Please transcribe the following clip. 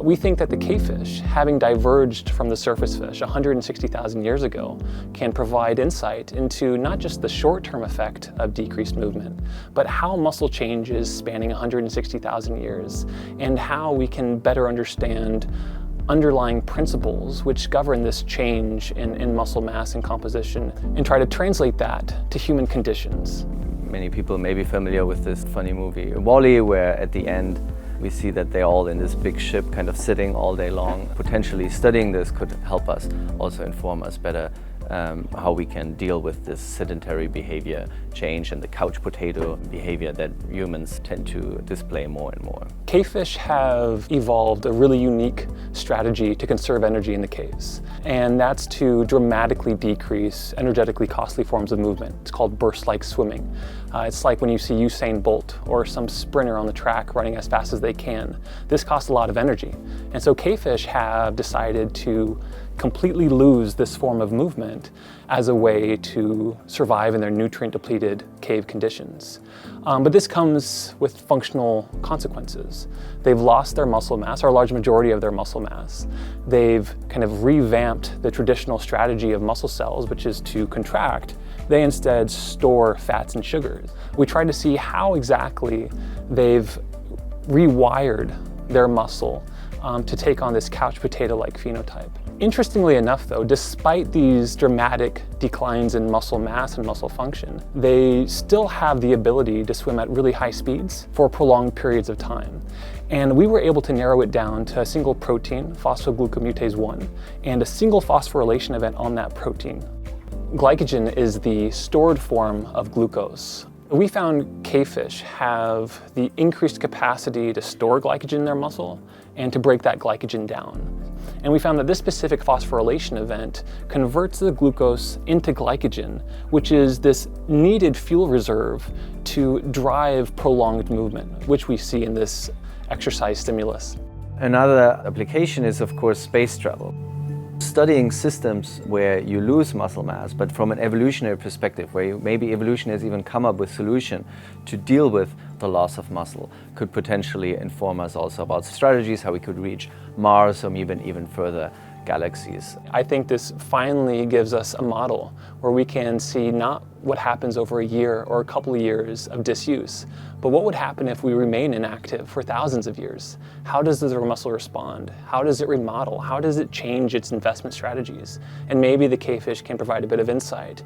We think that the cavefish, having diverged from the surface fish 160,000 years ago, can provide insight into not just the short-term effect of decreased movement, but how muscle changes spanning 160,000 years, and how we can better understand underlying principles which govern this change in muscle mass and composition, and try to translate that to human conditions. Many people may be familiar with this funny movie WALL-E, where at the end we see that they're all in this big ship kind of sitting all day long. Potentially studying this could help us also inform us better how we can deal with this sedentary behavior change and the couch potato behavior that humans tend to display more and more. Cavefish have evolved a really unique strategy to conserve energy in the caves, and that's to dramatically decrease energetically costly forms of movement. It's called burst-like swimming. It's like when you see Usain Bolt or some sprinter on the track running as fast as they can. This costs a lot of energy, and so cavefish have decided to completely lose this form of movement as a way to survive in their nutrient-depleted cave conditions. But this comes with functional consequences. They've lost their muscle mass, or a large majority of their muscle mass. They've kind of revamped the traditional strategy of muscle cells, which is to contract. They instead store fats and sugars. We tried to see how exactly they've rewired their muscle to take on this couch potato-like phenotype. Interestingly enough though, despite these dramatic declines in muscle mass and muscle function, they still have the ability to swim at really high speeds for prolonged periods of time. And we were able to narrow it down to a single protein, phosphoglucomutase 1, and a single phosphorylation event on that protein. Glycogen is the stored form of glucose. We found cavefish have the increased capacity to store glycogen in their muscle and to break that glycogen down. And we found that this specific phosphorylation event converts the glucose into glycogen, which is this needed fuel reserve to drive prolonged movement, which we see in this exercise stimulus. Another application is, of course, space travel. Studying systems where you lose muscle mass, but from an evolutionary perspective, where maybe evolution has even come up with a solution to deal with the loss of muscle, could potentially inform us also about strategies, how we could reach Mars or even further galaxies. I think this finally gives us a model where we can see not what happens over a year or a couple of years of disuse, but what would happen if we remain inactive for thousands of years? How does the muscle respond? How does it remodel? How does it change its investment strategies? And maybe the cavefish can provide a bit of insight.